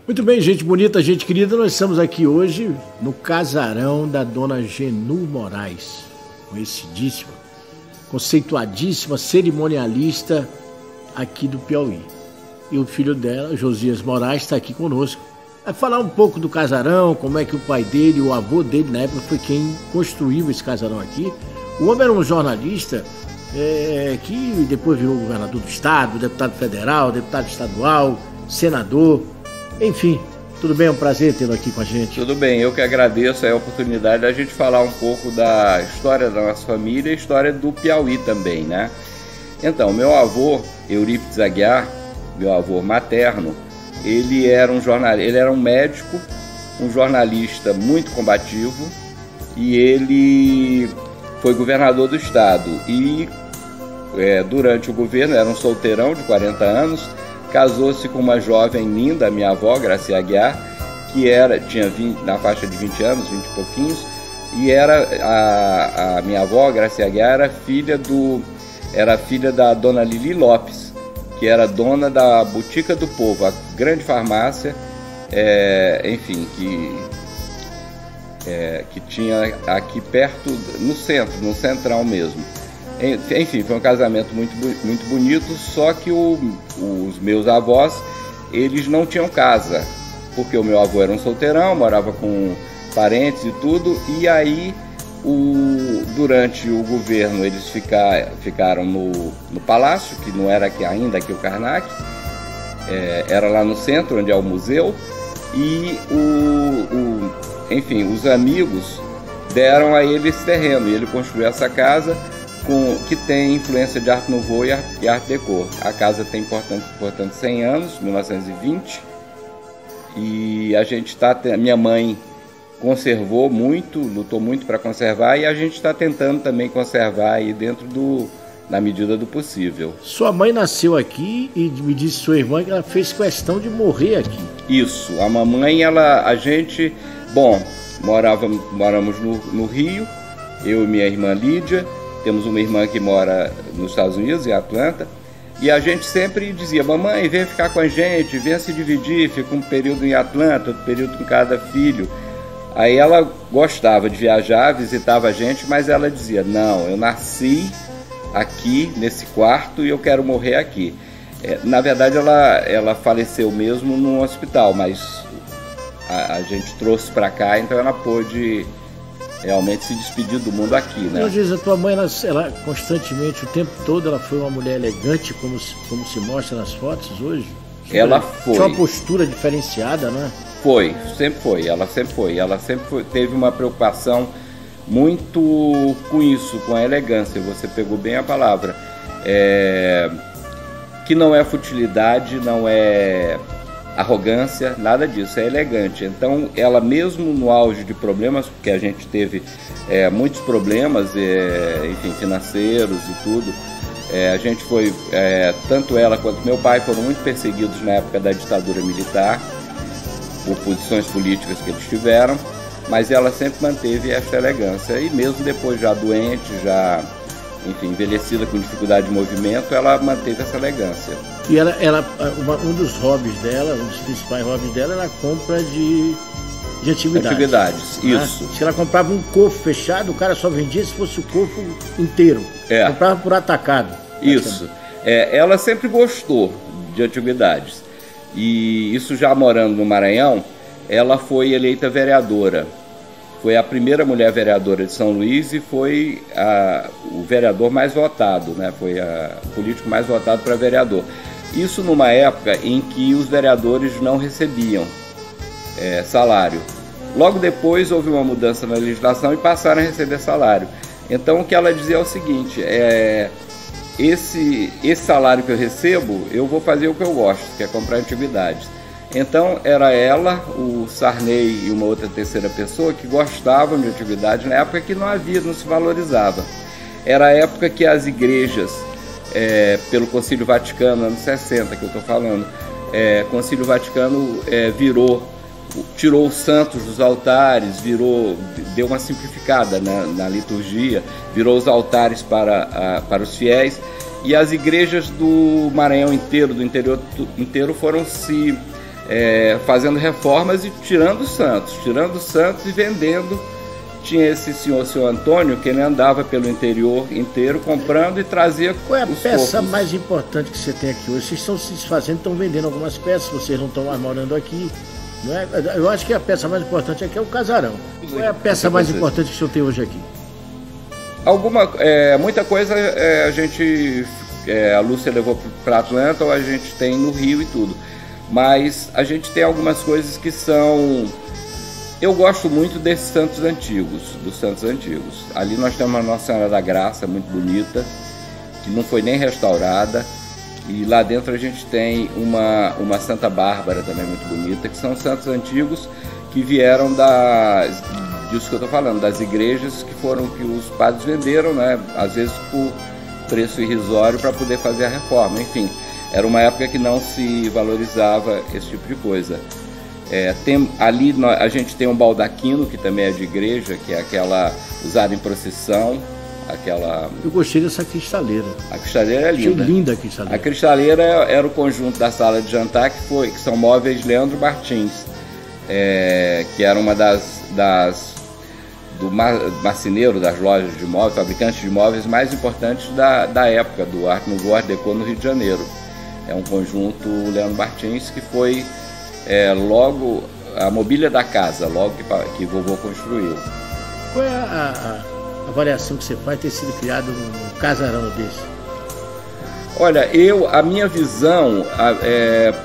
Muito bem, gente bonita, gente querida, nós estamos aqui hoje no casarão da dona Genu Moraes, conhecidíssima, conceituadíssima cerimonialista aqui do Piauí. E o filho dela, Josias Moraes, está aqui conosco. Vai falar um pouco do casarão, como é que o pai dele, o avô dele na época foi quem construiu esse casarão aqui. O homem era um jornalista que depois virou governador do estado, deputado federal, deputado estadual, senador. Enfim, tudo bem? É um prazer tê-lo aqui com a gente. Tudo bem, eu que agradeço a oportunidade da gente falar um pouco da história da nossa família e a história do Piauí também, né? Então, meu avô, Eurípides Aguiar, meu avô materno, ele era um médico, um jornalista muito combativo, e ele foi governador do estado. E durante o governo, era um solteirão de 40 anos, casou-se com uma jovem linda, minha avó, Gracia Aguiar, que tinha na faixa de 20 anos, 20 e pouquinhos, e a minha avó, Gracia Aguiar, era filha da dona Lili Lopes, que era dona da Botica do Povo, a grande farmácia, enfim, que tinha aqui perto, no centro, no central mesmo. Enfim, foi um casamento muito bonito, só que os meus avós, eles não tinham casa, porque o meu avô era um solteirão, morava com parentes e tudo, e aí durante o governo eles ficaram no palácio, que não era ainda aqui o Karnak, era lá no centro, onde é o museu, e enfim, os amigos deram a ele esse terreno, e ele construiu essa casa que tem influência de Art Nouveau e Art Deco. A casa tem, portanto, 100 anos, 1920, e minha mãe conservou muito, lutou muito para conservar, e a gente está tentando também conservar aí na medida do possível. Sua mãe nasceu aqui e me disse sua irmã que ela fez questão de morrer aqui. Isso, a mamãe, moramos no Rio, eu e minha irmã Lídia. Temos uma irmã que mora nos Estados Unidos, em Atlanta, e a gente sempre dizia: mamãe, vem ficar com a gente, vem se dividir, fica um período em Atlanta, outro período com cada filho. Aí ela gostava de viajar, visitava a gente, mas ela dizia: não, eu nasci aqui, nesse quarto, e eu quero morrer aqui. Na verdade, ela faleceu mesmo num hospital, mas a gente trouxe para cá, então ela pôde realmente se despedir do mundo aqui, né? Às vezes a tua mãe, ela constantemente, o tempo todo, ela foi uma mulher elegante, como se mostra nas fotos hoje? Ela foi. Tinha uma postura diferenciada, né? Foi, sempre foi. Ela sempre teve uma preocupação muito com isso, com a elegância. Você pegou bem a palavra. Que não é futilidade, não é arrogância, nada disso, é elegante. Então, ela mesmo no auge de problemas, porque a gente teve muitos problemas, enfim, financeiros e tudo, a gente foi, tanto ela quanto meu pai foram muito perseguidos na época da ditadura militar, por posições políticas que eles tiveram, mas ela sempre manteve essa elegância, e mesmo depois já doente, enfim, envelhecida com dificuldade de movimento, ela manteve essa elegância. E um dos hobbies dela, um dos principais hobbies dela, era a compra de antiguidades. Né? Isso. Se ela comprava um cofre fechado, o cara só vendia se fosse o cofre inteiro. Comprava por atacado. Isso. Ela sempre gostou de antiguidades. E isso já morando no Maranhão, ela foi eleita vereadora. Foi a primeira mulher vereadora de São Luís e foi o vereador mais votado, né? Foi o político mais votado para vereador. Isso numa época em que os vereadores não recebiam salário. Logo depois houve uma mudança na legislação e passaram a receber salário. Então o que ela dizia é o seguinte: esse salário que eu recebo, eu vou fazer o que eu gosto, que é comprar antiguidades. Então era ela, o Sarney e uma outra terceira pessoa que gostavam de antiguidades na época que não se valorizava. Era a época que as igrejas, pelo Concílio Vaticano, anos 60 que eu estou falando, Concílio Vaticano tirou os santos dos altares, deu uma simplificada na liturgia, virou os altares para os fiéis, e as igrejas do Maranhão inteiro, do interior inteiro, foram se fazendo reformas e tirando santos e vendendo. Tinha esse senhor, seu Antônio, que ele andava pelo interior inteiro comprando e trazia. Qual é a peça mais importante que você tem aqui hoje? Vocês estão se desfazendo, estão vendendo algumas peças, vocês não estão mais morando aqui. Não é? Eu acho que a peça mais importante aqui é o casarão. Qual é a peça mais importante que o senhor tem hoje aqui? Muita coisa a Lúcia levou para Atlanta, ou a gente tem no Rio e tudo. Mas a gente tem algumas coisas que são... Eu gosto muito desses santos antigos, dos santos antigos. Ali nós temos a Nossa Senhora da Graça, muito bonita, que não foi nem restaurada. E lá dentro a gente tem uma Santa Bárbara também muito bonita, que são santos antigos que vieram disso que eu estou falando, das igrejas que os padres venderam, né? Às vezes por preço irrisório para poder fazer a reforma. Enfim, era uma época que não se valorizava esse tipo de coisa. Ali a gente tem um baldaquino, que também é de igreja, que é aquela usada em procissão. Eu gostei dessa cristaleira. A cristaleira é linda. Achei linda a cristaleira. A cristaleira era o conjunto da sala de jantar, que são móveis Leandro Martins, que era uma do marceneiro das lojas de móveis, fabricantes de móveis mais importantes da época, do Art Nouveau, Art Deco no Rio de Janeiro. É um conjunto Leandro Martins que foi logo a mobília da casa, logo que vovô construiu. Qual é a avaliação que você faz ter sido criado um casarão desse? Olha, a minha visão,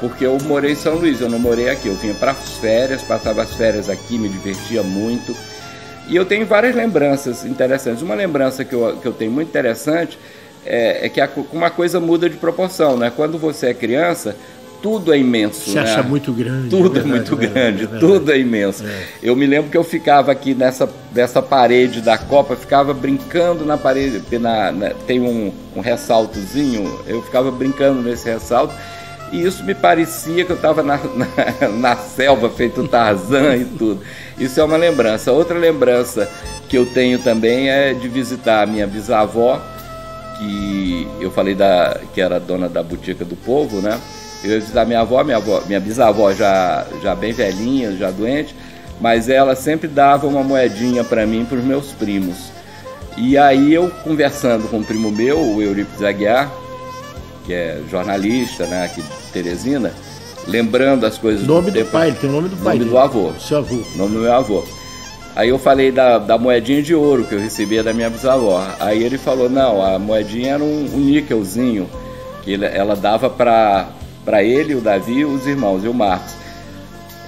porque eu morei em São Luís, eu não morei aqui, eu vinha para as férias, passava as férias aqui, me divertia muito. E eu tenho várias lembranças interessantes. Uma lembrança que eu tenho muito interessante é que uma coisa muda de proporção, né? Quando você é criança, tudo é imenso. Você acha muito grande. Tudo é muito grande, tudo é imenso. Eu me lembro que eu ficava aqui nessa parede da Copa, ficava brincando na parede, tem um ressaltozinho, eu ficava brincando nesse ressalto, e isso me parecia que eu estava na selva, feito Tarzan e tudo. Isso é uma lembrança. Outra lembrança que eu tenho também é de visitar a minha bisavó, que eu falei que era dona da Botica do Povo, né? Eu ia visitar minha bisavó já bem velhinha, já doente, mas ela sempre dava uma moedinha para mim e para os meus primos. E aí eu, conversando com um primo meu, o Eurípides Aguiar, que é jornalista, né, aqui de Teresina, lembrando as coisas do pai, ele tem o nome do pai. Nome do avô. Seu avô. Nome do meu avô. Aí eu falei da moedinha de ouro que eu recebia da minha bisavó. Aí ele falou, não, a moedinha era um níquelzinho, que ela dava para ele, o Davi, os irmãos e o Marcos.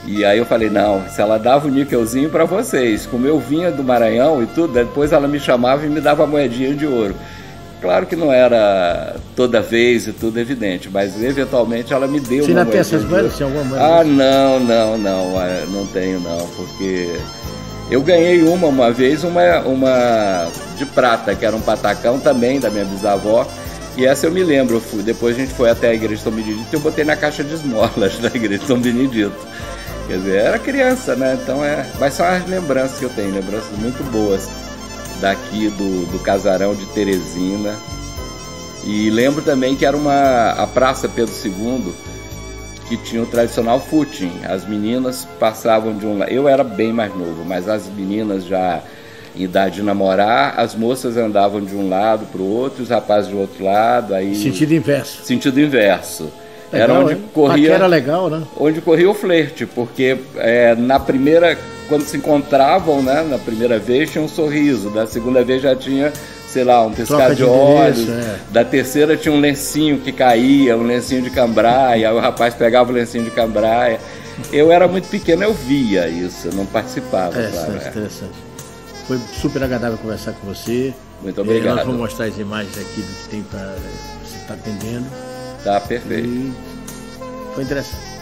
E aí eu falei, não, se ela dava o níquelzinho para vocês, como eu vinha do Maranhão e tudo, depois ela me chamava e me dava a moedinha de ouro. Claro que não era toda vez e tudo evidente, mas eventualmente ela me deu uma moedinha. Você ainda tem essas moedas? Tem alguma moeda? Ah, não tenho não, porque eu ganhei uma vez, uma de prata, que era um patacão também da minha bisavó. E essa eu me lembro, depois a gente foi até a igreja de São Benedito e eu botei na caixa de esmolas da igreja de São Benedito. Quer dizer, era criança, né? Então mas são as lembranças que eu tenho, lembranças muito boas daqui do casarão de Teresina. E lembro também que era a Praça Pedro II, que tinha o tradicional footing. As meninas passavam de um lado, eu era bem mais novo, mas as meninas já em idade de namorar, as moças andavam de um lado para o outro, os rapazes do outro lado. Aí Sentido inverso. Sentido inverso. Legal, era onde corria. Era legal, né? Onde corria o flerte, porque quando se encontravam, né, na primeira vez tinha um sorriso, da segunda vez já tinha, sei lá, um piscar de olhos, da terceira tinha um lencinho que caía, um lencinho de cambraia, aí o rapaz pegava o lencinho de cambraia. Eu era muito pequeno, eu via isso, eu não participava. Interessante. Foi super agradável conversar com você. Muito obrigado. Nós vamos mostrar as imagens aqui do que tem para você estar atendendo. Tá perfeito. Foi interessante.